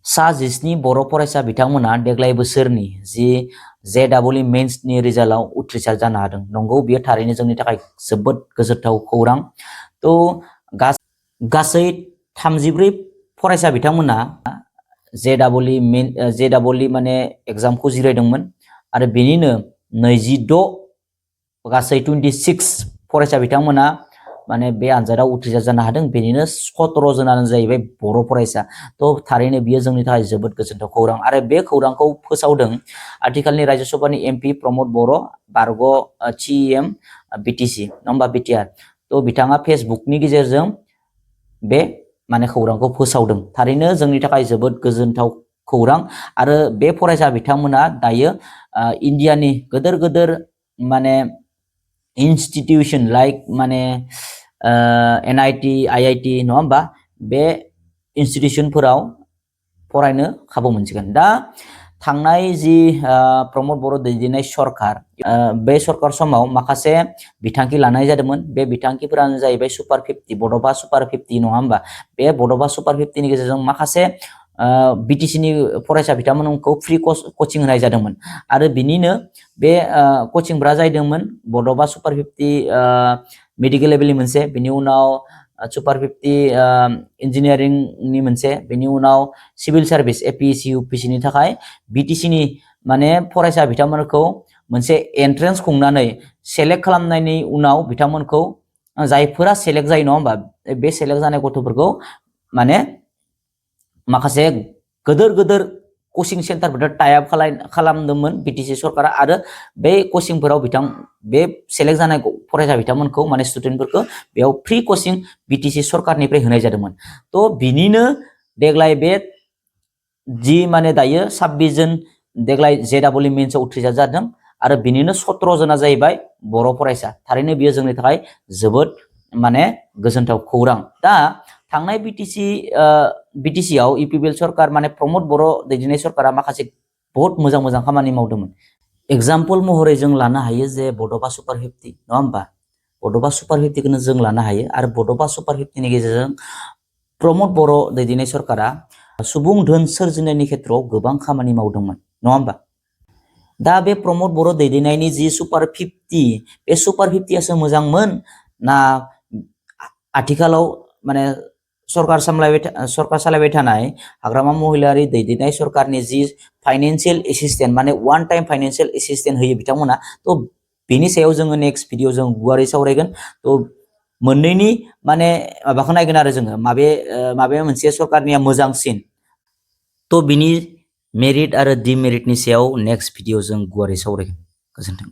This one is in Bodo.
सा 17 बर' फरायसा बिथांमोना देग्लाय बोसोरनि जि JEE मेन्सनि रिजाल्टआव उथ्रिसार जानो हादों। नंगौ, बेयो थारैनो जोंनि थाखाय जोबोद गोजोनथाव खौरां। गासै 34 फरायसा बिथांमोना JEE माने एग्जामखौ जिरायदोंमोन आरो बेनिनो 26 गासै 26 फरायसा बिथांमोना माने बे आनजादाव उथ्रिसार जानो हादों। बेनिनो 17 जनानो जाहैबाय बर' फरायसा। थारैनो बियो जोंनि थाखाय जोबोद गोजोनथाव खौरां आरो बे खौरांखौ फोसावदों आथिखालनि राज्य सभानि MP प्रमद बर' बारग' CEM BTC नङा होमबा BTR। बिथाङा फेसबुकनि गेजेरजों बे माने खौरांखौ फोसावदों। थारैनो जोंनि थाखाय जोबोद गोजोनथाव खौरां आरो बे फरायसा बिथांमोना दायो इन्डियानि गोदोर गोदोर माने इन्स्टिट्यूशन लाइक माने NIT IIT नङा होमबा बे इन्स्टिट्यूशनफोराव फरायनो खाबु मोनसिगोन। दा थांनाय जि प्रमद बर' दैदेननाय सरकार बे सरकार समाव माखासे बिथांखि लानाय जादोंमोन। बे बिथांखिफोरानो जाहैबाय सुपार 50 बड'फा सुपार 50 नङा होमबा। बे बड'फा सुपार 50 नि गेजेरजों माखासे BTC नि फरायसा बिथांमोनखौ फ्रि कचिं होनाय जादोंमोन आरो बिनिनो बे कचिंफोरा जादोंमोन बड'फा सुपार 50 मेडिकेल लेभेलनि मोनसे, बिनि उनाव सुपार 50 इन्जिनियारिंनि मोनसे, बिनि उनाव सिभिल सार्भिस APSC UPSC नि थाखाय BTC नि माने फरायसा बिथांमोनखौ मोनसे एन्ट्रेन्स खुंनानै सेलेक्ट खालामनायनि उनाव बिथांमोनखौ जायफोरा सेलेक्ट जायो नङा होमबा बे सेलेक्ट जानाय गथ'फोरखौ माने माखासे गोदोर गोदोर कचिं सेन्टारफोर टाइप खालामदोंमोन BTC सरकारा आरो बे कचिंफोराव बे सेलेक्ट जानाय फरायसा बिथांमोनखौ माने स्टुडेन्टफोरखौ बेयाव फ्रि कचिं BTC सरकारनिफ्राय होनाय जादोंमोन। बिनिनो देग्लाय बे जि माने दायो 26 जन देग्लाय JEE मेन्सआव उथ्रिसार जादों आरो बिनिनो 17 जना जाहैबाय बर' फरायसा। थारैनो बियो जोंनि थाखाय जोबोद माने गोजोनथाव खौरां। दा थांनाय BTC आव UPPL सरकार माने प्रमद बर' दैदेननाय सरकारा माखासे बहुत मोजां मोजां खामानि मावदोंमोन। एग्जाम्पल महरै जों लानो हायो जे बड'फा सुपार 50 नङा होमबा। बड'फा सुपार 50 खौनो जों लानो हायो आरो बड'फा सुपार 50 नि गेजेरजों प्रमद बर' दैदेननाय सरकारा सुबुं धोन सोरजिनायनि खेत्रआव गोबां खामानि मावदोंमोन नङा होमबा। दा बे प्रमद बर' दैदेननायनि जि सुपार 50 बे सुपार 50 आसो मोजांमोन ना आथिखालाव माने सरकार सालायबाय थानाय हाग्रामा महिलारि दैदेननाय सरकारनि जि फाइनेन्शियेल एसिस्टेन्ट माने वान टाइम फाइनेन्शियेल एसिस्टेन्ट होयो बिथांमोना। बेनि सायाव जोङो नेक्स्ट भिडिअ जों गुवारै सावरायगोन। मोननैनि माने माबाखौ नायगोन आरो जोङो माबे मोनसे सरकारनिया मोजांसिन। बिनि मेरिट आरो डिमेरिटनि सायाव नेक्स्ट भिडिअ जों गुवारै सावरायगोन। गोजोन्थों।